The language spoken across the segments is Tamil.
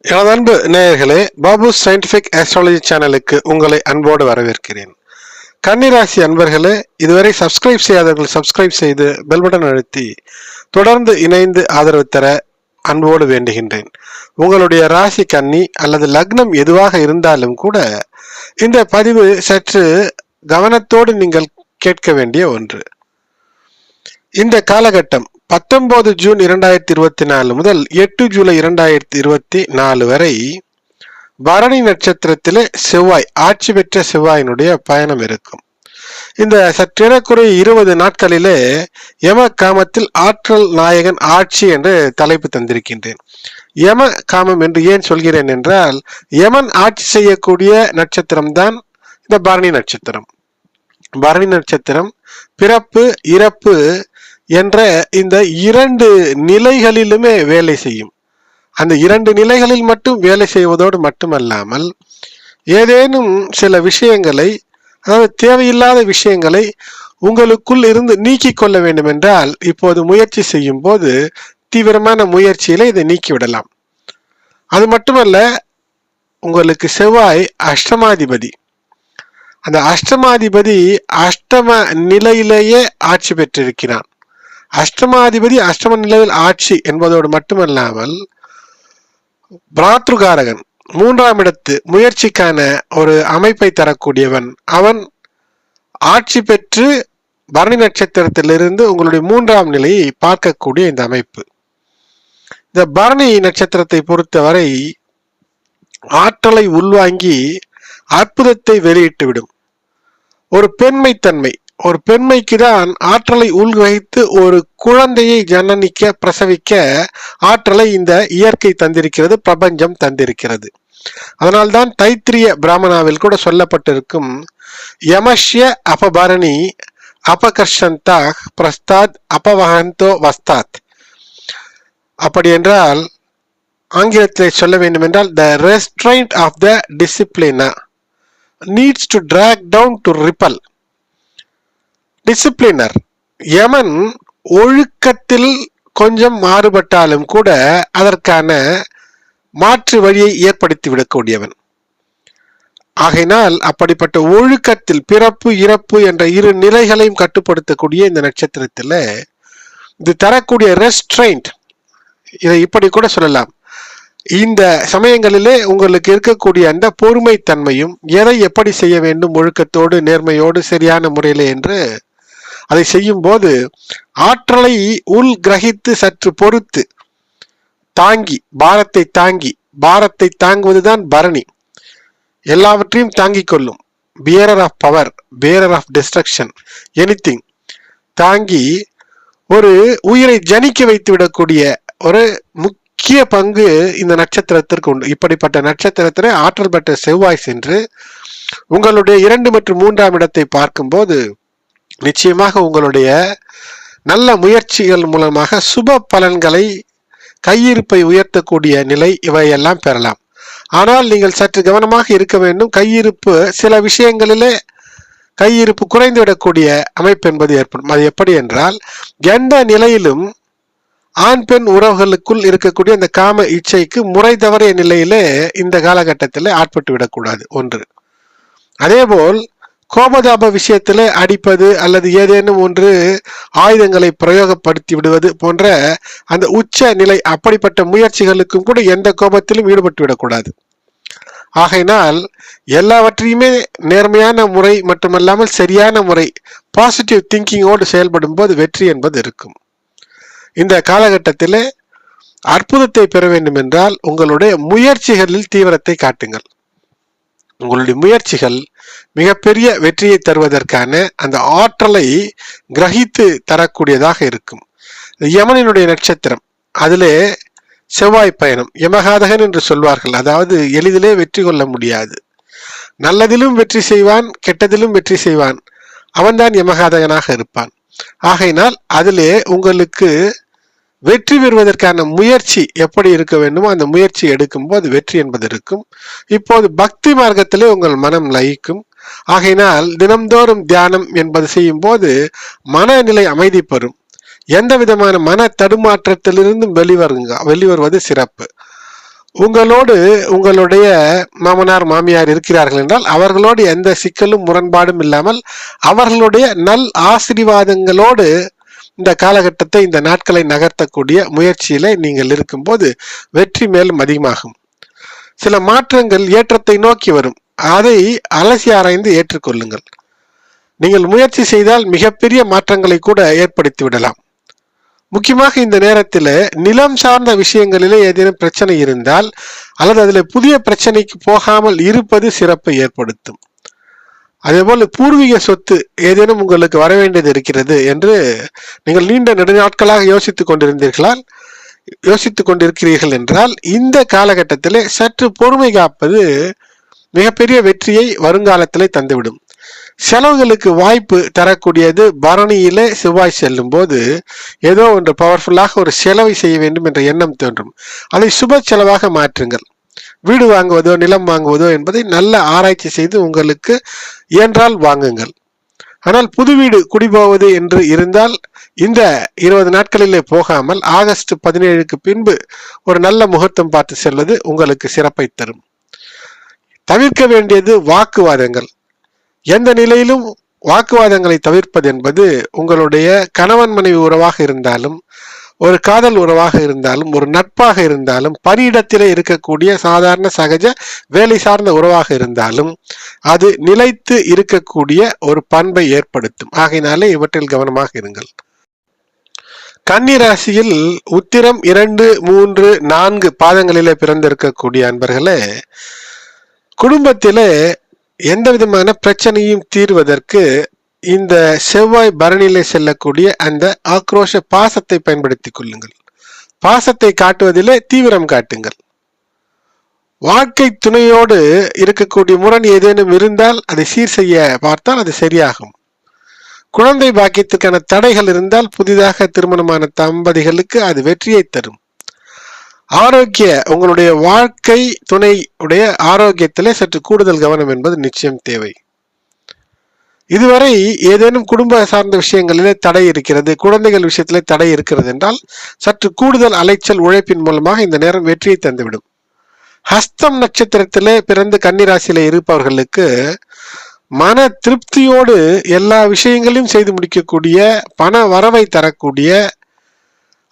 எனது அன்பு நேயர்களே, பாபு சயின்டிபிக் ஆஸ்ட்ராலஜி சேனலுக்கு உங்களை அன்போடு வரவேற்கிறேன். கன்னிராசி அன்பர்களே, இதுவரை சப்ஸ்கிரைப் செய்யாதவர்கள் சப்ஸ்கிரைப் செய்து பெல் பட்டன் அழுத்தி தொடர்ந்து இணைந்து ஆதரவு தர அன்போடு வேண்டுகின்றேன். உங்களுடைய ராசி கன்னி அல்லது லக்னம் எதுவாக இருந்தாலும் கூட இந்த பதிவு சற்று கவனத்தோடு நீங்கள் கேட்க வேண்டிய ஒன்று. இந்த காலகட்டம் 19 ஜூன் 2024 முதல் 8 ஜூலை 2024 வரை பரணி நட்சத்திரத்திலே செவ்வாய், ஆட்சி பெற்ற செவ்வாயினுடைய பயணம் இருக்கும். இந்த சற்றேறக்குறைய 20 நாட்களிலே யம காமத்தில் ஆற்றல் நாயகன் ஆட்சி என்று தலைப்பு தந்திருக்கின்றேன். யம காமம் என்று ஏன் சொல்கிறேன் என்றால், யமன் ஆட்சி செய்யக்கூடிய நட்சத்திரம் தான் இந்த பரணி நட்சத்திரம். பரணி நட்சத்திரம் பிறப்பு இறப்பு என்ற இந்த 2 நிலைகளிலுமே வேலை செய்யும். அந்த 2 நிலைகளில் மட்டும் வேலை செய்வதோடு மட்டுமல்லாமல், ஏதேனும் சில விஷயங்களை, அதாவது தேவையில்லாத விஷயங்களை உங்களுக்குள் இருந்து நீக்கிக் கொள்ள வேண்டும் என்றால் இப்போது முயற்சி செய்யும் போது தீவிரமான முயற்சியில இதை நீக்கிவிடலாம். அது மட்டுமல்ல, உங்களுக்கு செவ்வாய் அஷ்டமாதிபதி. அந்த அஷ்டமாதிபதி அஷ்டம நிலையிலேயே ஆட்சி பெற்றிருக்கிறான். அஷ்டமாதிபதி அஷ்டம நிலையில் ஆட்சி என்பதோடு மட்டுமல்லாமல், பிராத்ருகாரகன் 3ஆம் இடத்து முயற்சிக்கான ஒரு அமைப்பை தரக்கூடியவன். அவன் ஆட்சி பெற்று பரணி நட்சத்திரத்திலிருந்து உங்களுடைய 3ஆம் நிலையை பார்க்கக்கூடிய இந்த அமைப்பு. இந்த பரணி நட்சத்திரத்தை பொறுத்தவரை ஆற்றலை உள்வாங்கி அற்புதத்தை வெளியிட்டுவிடும். ஒரு பெண்மைத்தன்மை, ஒரு பெண்மைக்கு தான் ஆற்றலை உள்வகித்து ஒரு குழந்தையை ஜனனிக்க, பிரசவிக்க ஆற்றலை இந்த இயற்கை தந்திருக்கிறது, பிரபஞ்சம் தந்திருக்கிறது. அதனால்தான் தைத்திரிய பிராமணாவில் கூட சொல்லப்பட்டிருக்கும், யமஷ்ய அபபரணி அபகர்ஷந்தா பிரஸ்தாத் அபவஹந்தோ வஸ்தாத். அப்படி என்றால் ஆங்கிலத்தில் சொல்ல வேண்டும் என்றால், the restraint of the discipliner needs to drag down to repel. டிசிப்ளினர், யமன் ஒழுக்கத்தில் கொஞ்சம் மாறுபட்டாலும் கூட அதற்கான மாற்று வழியை ஏற்படுத்தி விடக்கூடியவன். ஆகையினால் அப்படிப்பட்ட ஒழுக்கத்தில் பிறப்பு இறப்பு என்ற 2 நிலைகளையும் கட்டுப்படுத்தக்கூடிய இந்த நட்சத்திரத்தில் இது தரக்கூடிய ரெஸ்ட்ரெயின்ட், இதை இப்படி கூட சொல்லலாம். இந்த சமயங்களிலே உங்களுக்கு இருக்கக்கூடிய அந்த பொறுமைத்தன்மையும், எதை எப்படி செய்ய வேண்டும் ஒழுக்கத்தோடு நேர்மையோடு சரியான முறையிலே என்று அதை செய்யும் போது ஆற்றலை உள் கிரகித்து சற்று பொறுத்து தாங்கி, பாரத்தை தாங்குவதுதான் பரணி. எல்லாவற்றையும் தாங்கிக் கொள்ளும். Bearer of power, bearer of destruction, anything தாங்கி ஒரு உயிரை ஜனிக்க வைத்து விடக்கூடிய ஒரு முக்கிய பங்கு இந்த நட்சத்திரத்திற்கு உண்டு. இப்படிப்பட்ட நட்சத்திரத்திலே ஆற்றல் பெற்ற செவ்வாய் சென்று உங்களுடைய 2 மற்றும் 3ஆம் இடத்தை பார்க்கும்போது நிச்சயமாக உங்களுடைய நல்ல முயற்சிகள் மூலமாக சுப பலன்களை, கையிருப்பை உயர்த்தக்கூடிய நிலை இவையெல்லாம் பெறலாம். ஆனால் நீங்கள் சற்று கவனமாக இருக்க வேண்டும். கையிருப்பு சில விஷயங்களிலே கையிருப்பு குறைந்துவிடக்கூடிய அமைப்பு என்பது ஏற்படும். அது எப்படி என்றால், எந்த நிலையிலும் ஆண் பெண் உறவுகளுக்குள் இருக்கக்கூடிய அந்த காம இச்சைக்கு முறை தவறிய நிலையிலே இந்த காலகட்டத்தில் ஆட்பட்டு விடக்கூடாது ஒன்று. அதேபோல் கோபதாப விஷயத்திலே அடிப்பது அல்லது ஏதேனும் ஒன்று ஆயுதங்களை பிரயோகப்படுத்தி விடுவது போன்ற அந்த உச்ச நிலை, அப்படிப்பட்ட முயற்சிகளுக்கும் கூட எந்த கோபத்திலும் ஈடுபட்டு விடக்கூடாது. ஆகையினால் எல்லாவற்றையுமே நேர்மையான முறை மட்டுமல்லாமல் சரியான முறை, பாசிட்டிவ் திங்கிங்கோடு செயல்படும் போது வெற்றி என்பது இருக்கும். இந்த காலகட்டத்திலே அற்புதத்தை பெற வேண்டும் என்றால் உங்களுடைய முயற்சிகளில் தீவிரத்தை காட்டுங்கள். உங்களுடைய முயற்சிகள் மிகப்பெரிய வெற்றியை தருவதற்கான அந்த ஆற்றலை கிரகித்து தரக்கூடியதாக இருக்கும். யமனினுடைய நட்சத்திரம், அதிலே செவ்வாய் பயணம், யமகாதகன் என்று சொல்வார்கள். அதாவது எளிதிலே வெற்றி கொள்ள முடியாது. நல்லதிலும் வெற்றி செய்வான், கெட்டதிலும் வெற்றி செய்வான். அவன்தான் யமகாதகனாக இருப்பான். ஆகையினால் அதிலே உங்களுக்கு வெற்றி பெறுவதற்கான முயற்சி எப்படி இருக்க வேண்டுமோ அந்த முயற்சி எடுக்கும் போது வெற்றி என்பது இருக்கும். இப்போது பக்தி மார்க்கத்திலே உங்கள் மனம் லயிக்கும். ஆகையினால் தினம்தோறும் தியானம் என்பது செய்யும் போது மனநிலை அமைதி பெறும். எந்த விதமான மன தடுமாற்றத்திலிருந்தும் வெளிவருவது சிறப்பு. உங்களோடு உங்களுடைய மாமனார் மாமியார் இருக்கிறார்கள் என்றால் அவர்களோடு எந்த சிக்கலும் முரண்பாடும் இல்லாமல் அவர்களுடைய நல் ஆசீர்வாதங்களோடு இந்த காலகட்டத்தை, இந்த நாட்களை நகர்த்தக்கூடிய முயற்சியில நீங்கள் இருக்கும்போது வெற்றி மேலும் அதிகமாகும். சில மாற்றங்கள் ஏற்றத்தை நோக்கி வரும். அதை அலசி ஆராய்ந்து ஏற்றுக்கொள்ளுங்கள். நீங்கள் முயற்சி செய்தால் மிகப்பெரிய மாற்றங்களை கூட ஏற்படுத்தி விடலாம். முக்கியமாக இந்த நேரத்தில் நிலம் சார்ந்த விஷயங்களிலே ஏதேனும் பிரச்சனை இருந்தால் அல்லது அதில் புதிய பிரச்சனைக்கு போகாமல் இருப்பது சிறப்பை ஏற்படுத்தும். அதேபோல் பூர்வீக சொத்து ஏதேனும் உங்களுக்கு வர வேண்டியது இருக்கிறது என்று நீங்கள் நீண்ட நெடுநாட்களாக யோசித்துக் கொண்டிருக்கிறீர்கள் என்றால் இந்த காலகட்டத்திலே சற்று பொறுமை காப்பது மிகப்பெரிய வெற்றியை வருங்காலத்திலே தந்துவிடும். செலவுகளுக்கு வாய்ப்பு தரக்கூடியது பரணியிலே செவ்வாய் செல்லும் போது ஏதோ ஒன்று பவர்ஃபுல்லாக ஒரு செலவை செய்ய வேண்டும் என்ற எண்ணம் தோன்றும். அதை சுப செலவாக மாற்றுங்கள். வீடு வாங்குவதோ நிலம் வாங்குவதோ என்பதை நல்ல ஆராய்ச்சி செய்து உங்களுக்கு இயன்றால் வாங்குங்கள். ஆனால் புது வீடு குடிபோவது என்று இருந்தால் இந்த 20 நாட்களிலே போகாமல் ஆகஸ்ட் 17க்கு பின்பு ஒரு நல்ல முகூர்த்தம் பார்த்து செல்வது உங்களுக்கு சிறப்பை தரும். தவிர்க்க வேண்டியது வாக்குவாதங்கள். எந்த நிலையிலும் வாக்குவாதங்களை தவிர்ப்பது என்பது உங்களுடைய கணவன் மனைவி உறவாக இருந்தாலும், ஒரு காதல் உறவாக இருந்தாலும், ஒரு நட்பாக இருந்தாலும், பணியிடத்திலே இருக்கக்கூடிய சாதாரண சகஜ வேலை சார்ந்த உறவாக இருந்தாலும் அது நிலைத்து இருக்கக்கூடிய ஒரு பண்பை ஏற்படுத்தும். ஆகையினாலே இவற்றில் கவனமாக இருங்கள். கன்னி ராசியில் உத்திரம் 2, 3, 4 பாதங்களிலே பிறந்திருக்கக்கூடிய அன்பர்களே, குடும்பத்திலே எந்த விதமான பிரச்சனையும் தீர்வதற்கு இந்த செவ்வாய் பரணியிலே செல்லக்கூடிய அந்த ஆக்ரோஷ பாசத்தை பயன்படுத்திக் கொள்ளுங்கள். பாசத்தை காட்டுவதிலே தீவிரம் காட்டுங்கள். வாழ்க்கை துணையோடு இருக்கக்கூடிய முரண் ஏதேனும் இருந்தால் அதை சீர் செய்ய பார்த்தால் அது சரியாகும். குழந்தை பாக்கியத்துக்கான தடைகள் இருந்தால் புதிதாக திருமணமான தம்பதிகளுக்கு அது வெற்றியை தரும். உங்களுடைய வாழ்க்கை துணை உடைய ஆரோக்கியத்திலே சற்று கூடுதல் கவனம் என்பது நிச்சயம் தேவை. இதுவரை ஏதேனும் குடும்ப சார்ந்த விஷயங்களிலே தடை இருக்கிறது, குழந்தைகள் விஷயத்திலே தடை இருக்கிறது என்றால் சற்று கூடுதல் அலைச்சல் உழைப்பின் மூலமாக இந்த நேரம் வெற்றியை தந்துவிடும். ஹஸ்தம் நட்சத்திரத்திலே பிறந்து கன்னிராசியிலே இருப்பவர்களுக்கு மன திருப்தியோடு எல்லா விஷயங்களையும் செய்து முடிக்கக்கூடிய, பண வரவை தரக்கூடிய,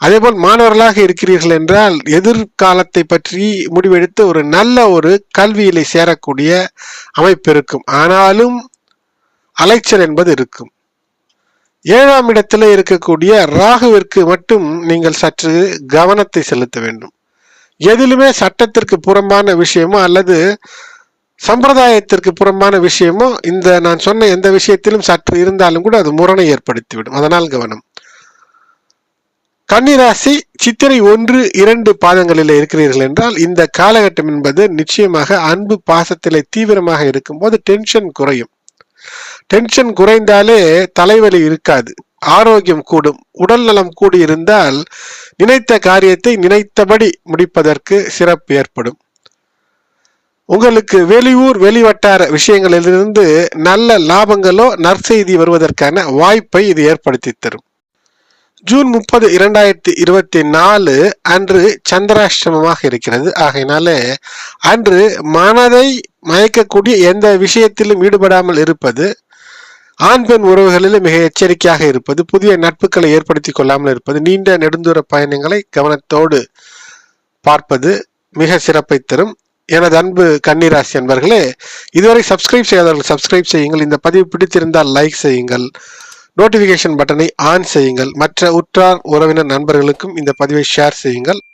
அதேபோல் மாணவர்களாக இருக்கிறீர்கள் என்றால் எதிர்காலத்தை பற்றி முடிவெடுத்து ஒரு நல்ல ஒரு கல்வியிலே சேரக்கூடிய அமைப்பு இருக்கும். ஆனாலும் அலைச்சல் என்பது இருக்கும். 7ஆம் இடத்துல இருக்கக்கூடிய ராகுவிற்கு மட்டும் நீங்கள் சற்று கவனத்தை செலுத்த வேண்டும். எதிலுமே சட்டத்திற்கு புறம்பான விஷயமோ அல்லது சம்பிரதாயத்திற்கு புறம்பான விஷயமோ இந்த நான் சொன்ன எந்த விஷயத்திலும் சற்று இருந்தாலும் கூட அது முரணை ஏற்படுத்திவிடும். அதனால் கவனம். கன்னிராசி சித்திரை 1, 2 பாதங்களில் இருக்கிறீர்கள் என்றால் இந்த காலகட்டம் என்பது நிச்சயமாக அன்பு பாசத்திலே தீவிரமாக இருக்கும் போது டென்ஷன் குறையும். டென்ஷன் குறைந்தாலே தலைவலி இருக்காது, ஆரோக்கியம் கூடும். உடல் நலம் கூடியிருந்தால் நினைத்த காரியத்தை நினைத்தபடி முடிப்பதற்கு சிறப்பு ஏற்படும். உங்களுக்கு வெளியூர் வெளிவட்டார விஷயங்களிலிருந்து நல்ல லாபங்களோ நற்செய்தி வருவதற்கான வாய்ப்பை இது ஏற்படுத்தி தரும். ஜூன் 30, 2024 அன்று சந்திராஷ்டமமாக இருக்கிறது. ஆகையினாலே அன்று மனதை மயக்கக்கூடிய எந்த விஷயத்திலும் ஈடுபடாமல் இருப்பது, ஆண் பெண் உறவுகளில் மிக எச்சரிக்கையாக இருப்பது, புதிய நட்புகளை ஏற்படுத்தி கொள்ளாமல் இருப்பது, நீண்ட நெடுந்தூர பயணங்களை கவனத்தோடு பார்ப்பது மிக சிறப்பை தரும். எனது அன்பு கன்னிராசி அன்பர்களே, இதுவரை சப்ஸ்கிரைப் செய்யாதவர்கள் சப்ஸ்கிரைப் செய்யுங்கள். இந்த பதிவு பிடித்திருந்தால் லைக் செய்யுங்கள். நோட்டிபிகேஷன் பட்டனை ஆன் செய்யுங்கள். மற்ற உற்றார் உறவினர் நண்பர்களுக்கும் இந்த பதிவை ஷேர் செய்யுங்கள்.